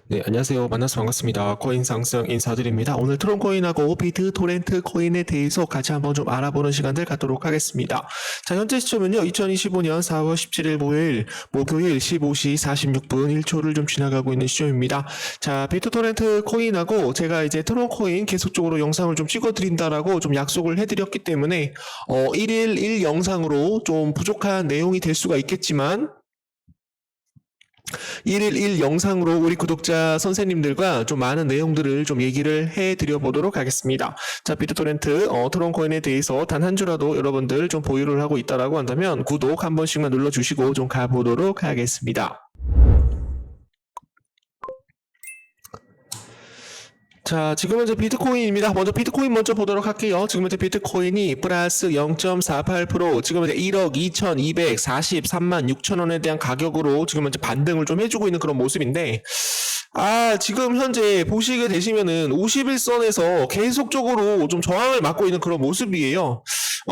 네, 안녕하세요. 만나서 반갑습니다. 코인 상승 인사드립니다. 오늘 트론 코인하고 비트토렌트 코인에 대해서 같이 한번 좀 알아보는 시간들 갖도록 하겠습니다. 자, 현재 시점은요, 2025년 4월 17일 목요일 15시 46분 1초를 좀 지나가고 있는 시점입니다. 자, 비트토렌트 코인하고 제가 이제 트론 코인 계속적으로 영상을 좀 찍어드린다라고 좀 약속을 해드렸기 때문에, 1일 1영상으로 좀 부족한 내용이 될 수가 있겠지만, 1일 1영상으로 우리 구독자 선생님들과 좀 많은 내용들을 좀 얘기를 해드려 보도록 하겠습니다. 자, 비트토렌트 트론코인에 대해서 단 한 주라도 여러분들 좀 보유를 하고 있다라고 한다면 구독 한 번씩만 눌러주시고 좀 가보도록 하겠습니다. 자, 지금 현재 비트코인입니다. 먼저 비트코인 먼저 보도록 할게요. 지금 현재 비트코인이 플러스 0.48%, 지금 현재 1억 2,243만 6천 원에 대한 가격으로 지금 현재 반등을 좀 해주고 있는 그런 모습인데, 지금 현재 보시게 되시면은 51선에서 계속적으로 좀 저항을 맞고 있는 그런 모습이에요.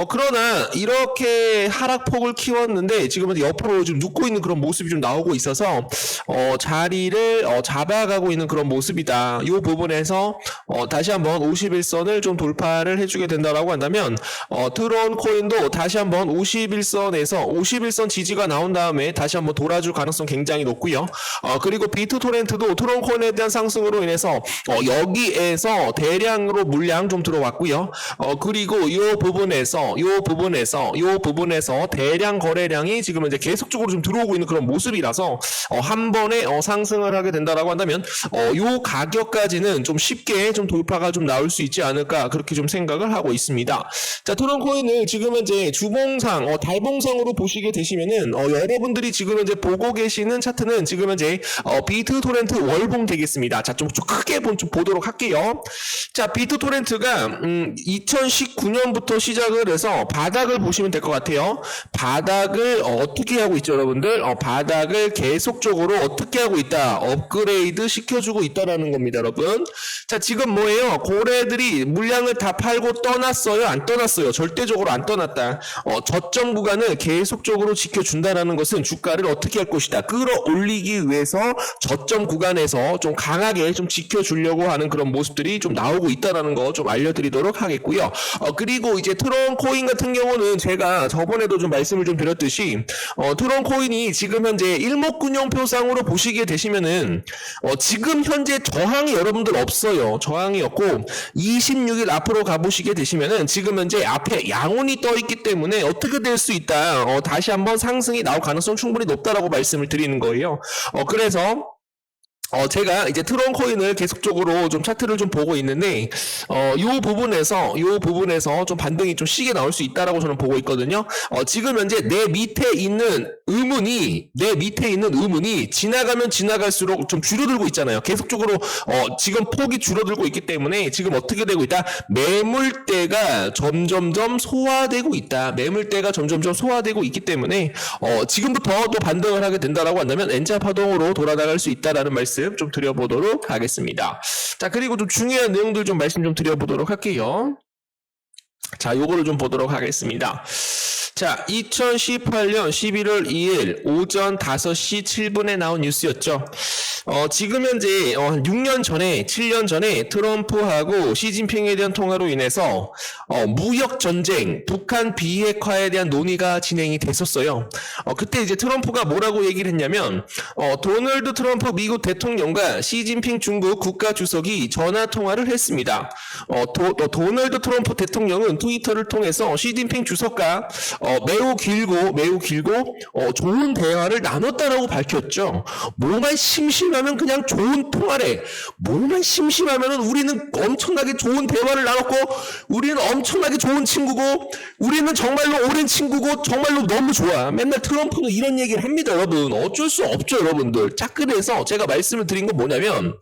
그러나 이렇게 하락폭을 키웠는데 지금 현재 옆으로 좀 눕고 있는 그런 모습이 좀 나오고 있어서 자리를 잡아가고 있는 그런 모습이다. 이 부분에서 다시 한번 51선을 좀 돌파를 해주게 된다라고 한다면 트론 코인도 다시 한번 51선에서 51선 지지가 나온 다음에 다시 한번 돌아줄 가능성 굉장히 높고요. 그리고 비트토렌트도 트론 코인에 대한 상승으로 인해서 여기에서 대량으로 물량 좀 들어왔고요. 그리고 이 부분에서 대량 거래량이 지금 이제 계속적으로 좀 들어오고 있는 그런 모습이라서 한 번에 상승을 하게 된다라고 한다면 요 가격까지는 좀 쉽게 좀 돌파가 좀 나올 수 있지 않을까 그렇게 좀 생각을 하고 있습니다. 자, 트론 코인을 지금 현재 주봉상 달봉상으로 보시게 되시면은 여러분들이 지금 현재 보고 계시는 차트는 지금 현재 비트토렌트 월봉 되겠습니다. 자, 좀 크게 좀 보도록 할게요. 자, 비트토렌트가 2019년부터 시작을 해서 바닥을 보시면 될 것 같아요. 바닥을 어떻게 하고 있죠, 여러분들? 바닥을 계속적으로 어떻게 하고 있다? 업그레이드 시켜주고 있다라는 겁니다, 여러분. 자, 지금 뭐예요? 고래들이 물량을 다 팔고 떠났어요? 안 떠났어요? 절대적으로 안 떠났다. 저점 구간을 계속적으로 지켜준다라는 것은 주가를 어떻게 할 것이다? 끌어올리기 위해서 저점 구간에서 좀 강하게 좀 지켜주려고 하는 그런 모습들이 좀 나오고 있다라는 거 좀 알려드리도록 하겠고요. 그리고 이제 트론 코인 같은 경우는 제가 저번에도 좀 말씀을 좀 드렸듯이 트론 코인이 지금 현재 일목균형표상으로 보시게 되시면은 지금 현재 저항이 여러분들 없어요. 저항이 없고 26일 앞으로 가보시게 되시면은 지금 현재 앞에 양운이 떠 있기 때문에 어떻게 될 수 있다. 다시 한번 상승이 나올 가능성 충분히 높다라고 말씀을 드리는 거예요. 그래서 제가 이제 트론 코인을 계속적으로 좀 차트를 좀 보고 있는데, 요 부분에서 좀 반등이 좀 시게 나올 수 있다라고 저는 보고 있거든요. 지금 현재 내 밑에 있는 의문이 지나가면 지나갈수록 좀 줄어들고 있잖아요. 계속적으로, 지금 폭이 줄어들고 있기 때문에 지금 어떻게 되고 있다? 매물대가 점점점 소화되고 있다. 있기 때문에, 지금부터 또 반등을 하게 된다라고 한다면 N자 파동으로 돌아나갈 수 있다라는 말씀 좀 드려보도록 하겠습니다. 자, 그리고 좀 중요한 내용들 좀 말씀 좀 드려보도록 할게요. 자, 요거를 좀 보도록 하겠습니다. 자, 2018년 11월 2일 오전 5시 7분에 나온 뉴스였죠. 지금 현재 6년 전에 7년 전에 트럼프하고 시진핑에 대한 통화로 인해서 무역 전쟁, 북한 비핵화에 대한 논의가 진행이 됐었어요. 그때 이제 트럼프가 뭐라고 얘기를 했냐면 도널드 트럼프 미국 대통령과 시진핑 중국 국가주석이 전화 통화를 했습니다. 도널드 트럼프 대통령은 트위터를 통해서 시진핑 주석과 매우 길고 좋은 대화를 나눴다라고 밝혔죠. 뭐만 심심하면 그냥 좋은 통화래. 뭐만 심심하면은 우리는 엄청나게 좋은 대화를 나눴고, 우리는 엄청나게 좋은 친구고, 우리는 정말로 오랜 친구고, 정말로 너무 좋아. 맨날 트럼프는 이런 얘기를 합니다, 여러분. 어쩔 수 없죠, 여러분들. 자, 그래서 제가 말씀을 드린 건 뭐냐면,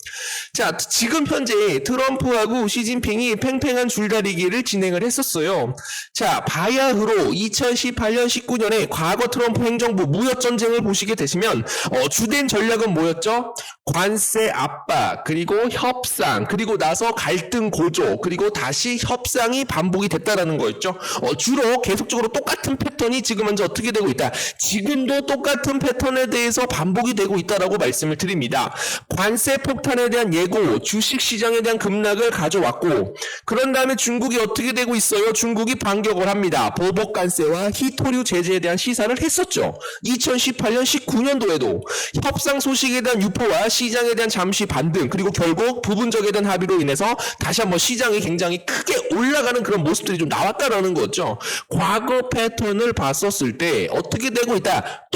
자, 지금 현재 트럼프하고 시진핑이 팽팽한 줄다리기를 진행을 했었어요. 자, 바야흐로 2018년 19년에 과거 트럼프 행정부 무역 전쟁을 보시게 되시면 주된 전략은 뭐였죠? 관세 압박, 그리고 협상, 그리고 나서 갈등 고조, 그리고 다시 협상이 반복이 됐다라는 거였죠. 주로 계속적으로 똑같은 패턴이 지금 현재 어떻게 되고 있다. 지금도 똑같은 패턴에 대해서 반복이 되고 있다라고 말씀을 드립니다. 관세 폭탄에 대한 예고, 주식 시장에 대한 급락을 가져왔고, 그런 다음에 중국이 어떻게 되고 있어요? 중국이 반격을 합니다. 보복 관세와 희토류 제재에 대한 시사를 했었죠. 2018년 19년도에도 협상 소식에 대한 유포와 시장에 대한 잠시 반등, 그리고 결국 부분적에 대한 합의로 인해서 다시 한번 시장이 굉장히 크게 올라가는 그런 모습들이 좀 나왔다라는 거죠. 과거 패턴을 봤었을 때 어떻게 되고 있다?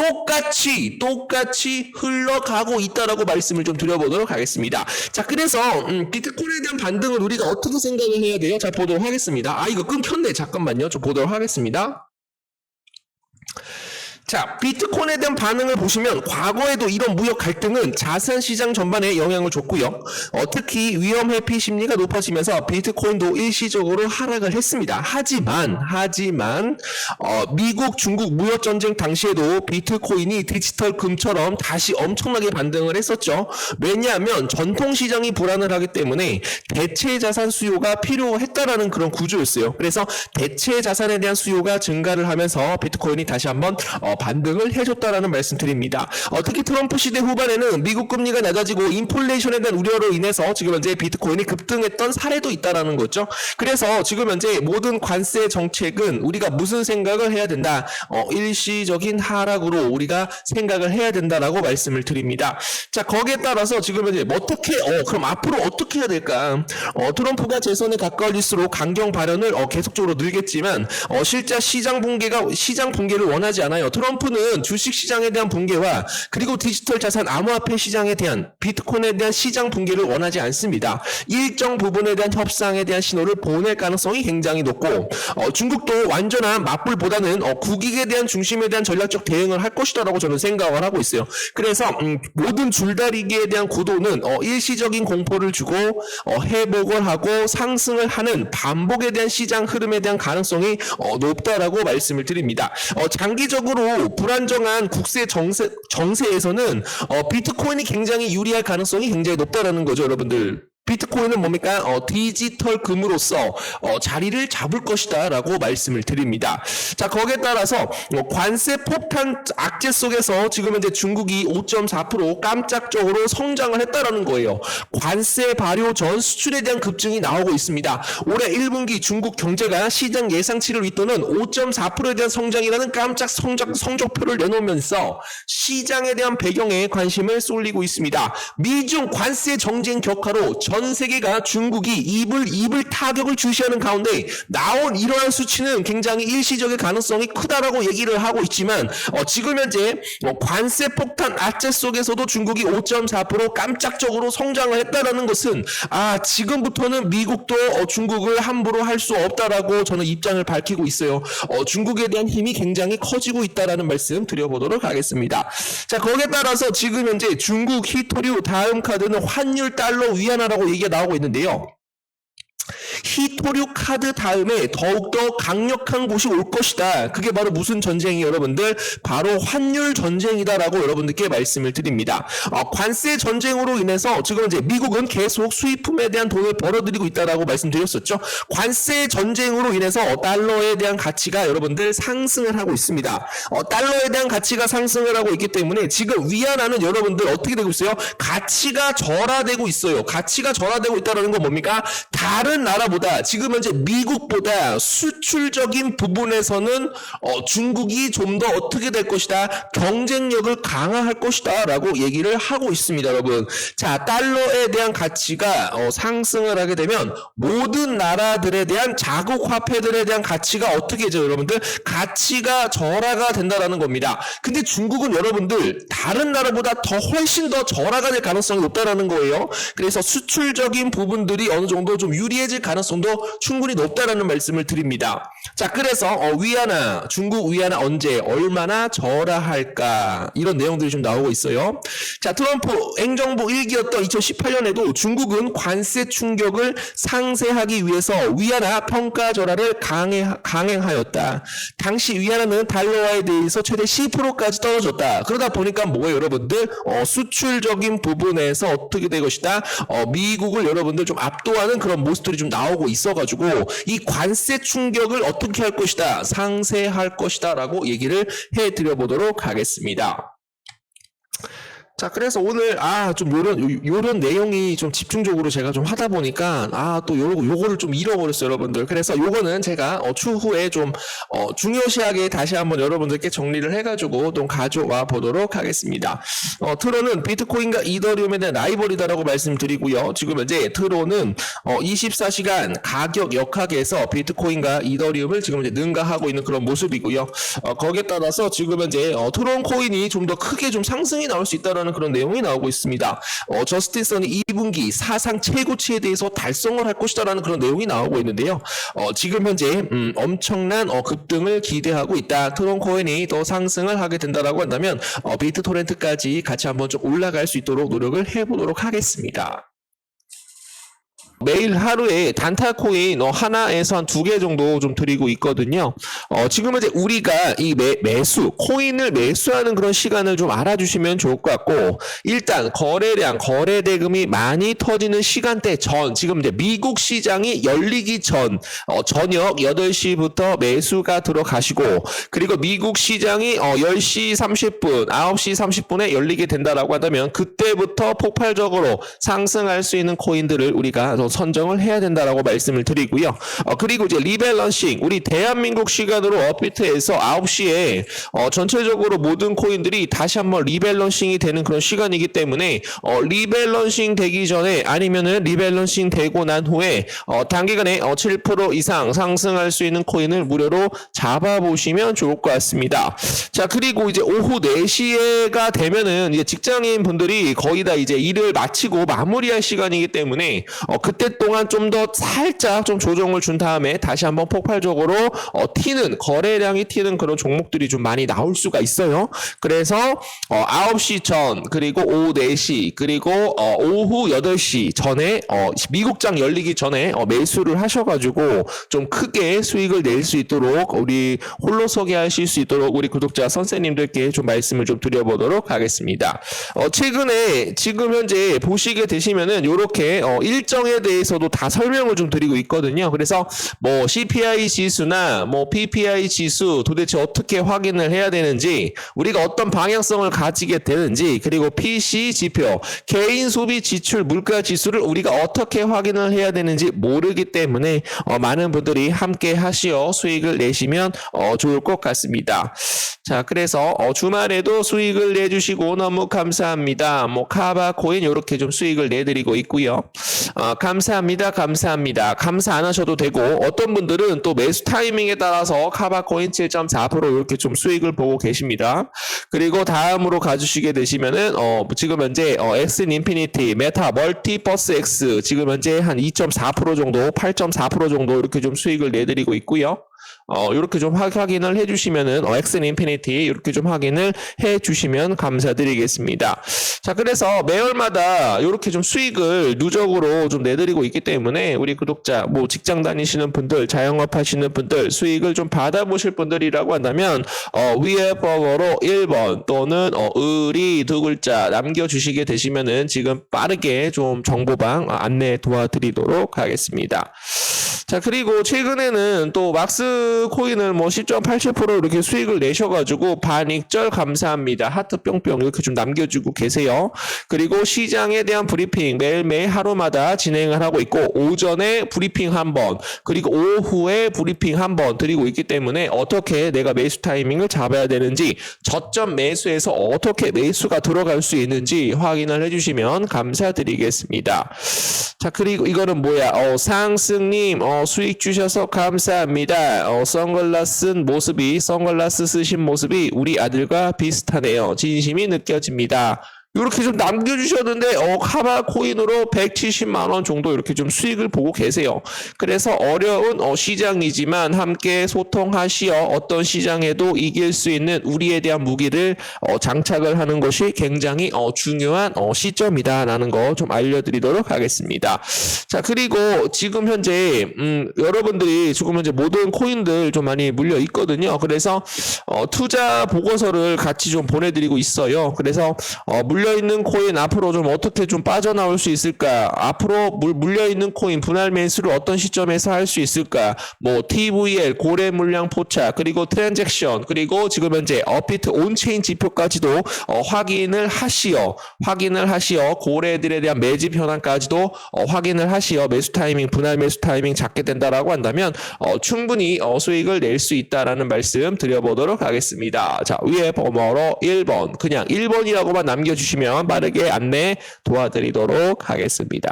똑같이 흘러가고 있다라고 말씀을 좀 드려보도록 하겠습니다. 자, 그래서 비트코인에 대한 반등을 우리가 어떻게 생각을 해야 돼요? 자, 보도록 하겠습니다. 이거 끊겼네. 잠깐만요. 좀 보도록 하겠습니다. 자, 비트코인에 대한 반응을 보시면 과거에도 이런 무역 갈등은 자산 시장 전반에 영향을 줬고요. 특히 위험 회피 심리가 높아지면서 비트코인도 일시적으로 하락을 했습니다. 하지만 미국 중국 무역 전쟁 당시에도 비트코인이 디지털 금처럼 다시 엄청나게 반등을 했었죠. 왜냐하면 전통 시장이 불안을 하기 때문에 대체 자산 수요가 필요했다라는 그런 구조였어요. 그래서 대체 자산에 대한 수요가 증가를 하면서 비트코인이 다시 한번 반등을 해줬다라는 말씀드립니다. 특히 트럼프 시대 후반에는 미국 금리가 낮아지고 인플레이션에 대한 우려로 인해서 지금 현재 비트코인이 급등했던 사례도 있다라는 거죠. 그래서 지금 현재 모든 관세 정책은 우리가 무슨 생각을 해야 된다? 일시적인 하락으로 우리가 생각을 해야 된다라고 말씀을 드립니다. 자, 거기에 따라서 지금 현재 그럼 앞으로 어떻게 해야 될까? 트럼프가 재선에 가까울수록 강경 발언을 계속적으로 늘겠지만 실제 시장 붕괴를 원하지 않아요. 트럼프는 주식 시장에 대한 붕괴와 그리고 디지털 자산 암호화폐 시장에 대한 비트코인에 대한 시장 붕괴를 원하지 않습니다. 일정 부분에 대한 협상에 대한 신호를 보낼 가능성이 굉장히 높고 중국도 완전한 맞불보다는 국익에 대한 중심에 대한 전략적 대응을 할 것이다라고 저는 생각을 하고 있어요. 그래서 모든 줄다리기에 대한 구도는 일시적인 공포를 주고 회복을 하고 상승을 하는 반복에 대한 시장 흐름에 대한 가능성이 높다라고 말씀을 드립니다. 장기적으로 불안정한 국세 정세에서는 비트코인이 굉장히 유리할 가능성이 굉장히 높다라는 거죠, 여러분들. 비트코인은 뭡니까? 디지털 금으로서 자리를 잡을 것이다 라고 말씀을 드립니다. 자, 거기에 따라서 관세 폭탄 악재 속에서 지금 현재 중국이 5.4% 깜짝적으로 성장을 했다라는 거예요. 관세 발효 전 수출에 대한 급증이 나오고 있습니다. 올해 1분기 중국 경제가 시장 예상치를 윗도는 5.4%에 대한 성장이라는 깜짝 성적표를 내놓으면서 시장에 대한 배경에 관심을 쏠리고 있습니다. 미중 관세 정쟁 격화로 전 세계가 중국이 입을 타격을 주시하는 가운데 나온 이러한 수치는 굉장히 일시적인 가능성이 크다라고 얘기를 하고 있지만 지금 현재 관세 폭탄 악재 속에서도 중국이 5.4% 깜짝적으로 성장을 했다라는 것은 지금부터는 미국도 중국을 함부로 할 수 없다라고 저는 입장을 밝히고 있어요. 중국에 대한 힘이 굉장히 커지고 있다라는 말씀 드려보도록 하겠습니다. 자, 거기에 따라서 지금 현재 중국 희토류 다음 카드는 환율 달러 위안화라고 얘기가 나오고 있는데요. 희토류 카드 다음에 더욱더 강력한 곳이 올 것이다. 그게 바로 무슨 전쟁이 여러분들? 바로 환율 전쟁이다라고 여러분들께 말씀을 드립니다. 관세 전쟁으로 인해서 지금 이제 미국은 계속 수입품에 대한 돈을 벌어들이고 있다라고 말씀드렸었죠. 관세 전쟁으로 인해서 달러에 대한 가치가 여러분들 상승을 하고 있습니다. 달러에 대한 가치가 상승을 하고 있기 때문에 지금 위안화는 여러분들 어떻게 되고 있어요? 가치가 절하되고 있어요. 가치가 절하되고 있다는 건 뭡니까? 다른 나라보다 지금 현재 미국보다 수출적인 부분에서는 중국이 좀 더 어떻게 될 것이다, 경쟁력을 강화할 것이다 라고 얘기를 하고 있습니다. 여러분, 자, 달러에 대한 가치가 상승을 하게 되면 모든 나라들에 대한 자국 화폐들에 대한 가치가 어떻게 되죠? 여러분들, 가치가 절하가 된다라는 겁니다. 근데 중국은 여러분들 다른 나라보다 훨씬 더 절하가 될 가능성이 높다라는 거예요. 그래서 수출적인 부분들이 어느 정도 좀 유리해질 가능성이 가능성도 충분히 높다라는 말씀을 드립니다. 자, 그래서 위안화, 중국 위안화 언제 얼마나 절하할까 이런 내용들이 좀 나오고 있어요. 자, 트럼프 행정부 1기였던 2018년에도 중국은 관세 충격을 상쇄하기 위해서 위안화 평가 절하를 강행하였다. 당시 위안화는 달러화에 대해서 최대 10%까지 떨어졌다. 그러다 보니까 뭐예요, 여러분들? 수출적인 부분에서 어떻게 될 것이다? 미국을 여러분들 좀 압도하는 그런 모습들이 좀 나오고 있어가지고 이 관세 충격을 어떻게 할 것이다? 상쇄할 것이다 라고 얘기를 해드려 보도록 하겠습니다. 자, 그래서 오늘 좀 요런 내용이 좀 집중적으로 제가 좀 하다 보니까 또 요거를 좀 잃어버렸어요, 여러분들. 그래서 요거는 제가 추후에 좀 중요시하게 다시 한번 여러분들께 정리를 해가지고 좀 가져와 보도록 하겠습니다. 트론은 비트코인과 이더리움에 대한 라이벌이다라고 말씀드리고요. 지금 현재 트론은 24시간 가격 역학에서 비트코인과 이더리움을 지금 이제 능가하고 있는 그런 모습이고요. 거기에 따라서 지금 현재 트론 코인이 좀 더 크게 좀 상승이 나올 수 있다라는 그런 내용이 나오고 있습니다. 저스틴 선이 2분기 사상 최고치에 대해서 달성을 할 것이다라는 그런 내용이 나오고 있는데요. 지금 현재 엄청난 급등을 기대하고 있다. 트론 코인이 더 상승을 하게 된다라고 한다면 비트토렌트까지 같이 한번 좀 올라갈 수 있도록 노력을 해보도록 하겠습니다. 매일 하루에 단타 코인 하나에서 한 2개 정도 좀 드리고 있거든요. 지금은 이제 우리가 이 매수, 코인을 매수하는 그런 시간을 좀 알아주시면 좋을 것 같고, 일단 거래량, 거래 대금이 많이 터지는 시간대 전, 지금 이제 미국 시장이 열리기 전, 저녁 8시부터 매수가 들어가시고, 그리고 미국 시장이 10시 30분, 9시 30분에 열리게 된다라고 한다면, 그때부터 폭발적으로 상승할 수 있는 코인들을 우리가 선정을 해야 된다라고 말씀을 드리고요. 그리고 이제 리밸런싱, 우리 대한민국 시간으로 업비트에서 9시에 전체적으로 모든 코인들이 다시 한번 리밸런싱이 되는 그런 시간이기 때문에 리밸런싱 되기 전에 아니면은 리밸런싱 되고 난 후에 단기간에 7% 이상 상승할 수 있는 코인을 무료로 잡아보시면 좋을 것 같습니다. 자, 그리고 이제 오후 4시가 되면은 이제 직장인 분들이 거의 다 이제 일을 마치고 마무리할 시간이기 때문에 그때 동안 좀 더 살짝 좀 조정을 준 다음에 다시 한번 폭발적으로 튀는, 거래량이 튀는 그런 종목들이 좀 많이 나올 수가 있어요. 그래서 9시 전, 그리고 오후 4시, 그리고 오후 8시 전에 미국장 열리기 전에 매수를 하셔가지고 좀 크게 수익을 낼 수 있도록, 우리 홀로서기 하실 수 있도록 우리 구독자 선생님들께 좀 말씀을 좀 드려보도록 하겠습니다. 최근에 지금 현재 보시게 되시면은 요렇게 일정에 대해서도 다 설명을 좀 드리고 있거든요. 그래서 뭐 CPI 지수나 뭐 PPI 지수 도대체 어떻게 확인을 해야 되는지, 우리가 어떤 방향성을 가지게 되는지, 그리고 PC 지표, 개인 소비 지출 물가 지수를 우리가 어떻게 확인을 해야 되는지 모르기 때문에 많은 분들이 함께 하시어 수익을 내시면 좋을 것 같습니다. 자, 그래서 주말에도 수익을 내주시고 너무 감사합니다. 뭐 카바 코인 이렇게 좀 수익을 내드리고 있고요. 감사합니다. 감사합니다. 감사 안 하셔도 되고, 어떤 분들은 또 매수 타이밍에 따라서 카바 코인 7.4% 이렇게 좀 수익을 보고 계십니다. 그리고 다음으로 가주시게 되시면은 지금 현재 엑슨 인피니티, 메타, 멀티버스 X 지금 현재 한 2.4% 정도, 8.4% 정도 이렇게 좀 수익을 내드리고 있고요. 이렇게 좀 확인을 해주시면은 엑슨 인피니티 이렇게 좀 확인을 해주시면 감사드리겠습니다. 자, 그래서 매월마다 이렇게 좀 수익을 누적으로 좀 내드리고 있기 때문에 우리 구독자, 뭐 직장 다니시는 분들, 자영업 하시는 분들, 수익을 좀 받아보실 분들이라고 한다면 위에 번호로 1번 또는 의리 2글자 남겨주시게 되시면은 지금 빠르게 좀 정보방 안내 도와드리도록 하겠습니다. 자, 그리고 최근에는 또 막스 코인을 뭐 10.87% 이렇게 수익을 내셔가지고 반익절 감사합니다. 하트 뿅뿅 이렇게 좀 남겨주고 계세요. 그리고 시장에 대한 브리핑 매일매일 하루마다 진행을 하고 있고, 오전에 브리핑 한 번, 그리고 오후에 브리핑 한 번 드리고 있기 때문에 어떻게 내가 매수 타이밍을 잡아야 되는지, 저점 매수에서 어떻게 매수가 들어갈 수 있는지 확인을 해주시면 감사드리겠습니다. 자, 그리고 이거는 뭐야? 상승님 수익 주셔서 감사합니다. 선글라스 쓰신 모습이 우리 아들과 비슷하네요. 진심이 느껴집니다. 이렇게 좀 남겨주셨는데 카바 코인으로 170만 원 정도 이렇게 좀 수익을 보고 계세요. 그래서 어려운 시장이지만 함께 소통하시어 어떤 시장에도 이길 수 있는 우리에 대한 무기를 장착을 하는 것이 굉장히 중요한 시점이다라는 거 좀 알려드리도록 하겠습니다. 자, 그리고 지금 현재 여러분들이 지금 현재 모든 코인들 좀 많이 물려 있거든요. 그래서 투자 보고서를 같이 좀 보내드리고 있어요. 그래서 물려있는 코인 앞으로 좀 어떻게 좀 빠져나올 수 있을까, 앞으로 물려있는 코인 분할 매수를 어떤 시점에서 할 수 있을까, 뭐 TVL 고래 물량 포착, 그리고 트랜잭션, 그리고 지금 현재 업비트 온체인 지표까지도 확인을 하시어 고래들에 대한 매집 현황까지도 확인을 하시어 매수 타이밍, 분할 매수 타이밍 잡게 된다라고 한다면 충분히 수익을 낼 수 있다라는 말씀 드려보도록 하겠습니다. 자, 위에 번호로 1번, 그냥 1번이라고만 남겨주시면 빠르게 안내 도와드리도록 하겠습니다.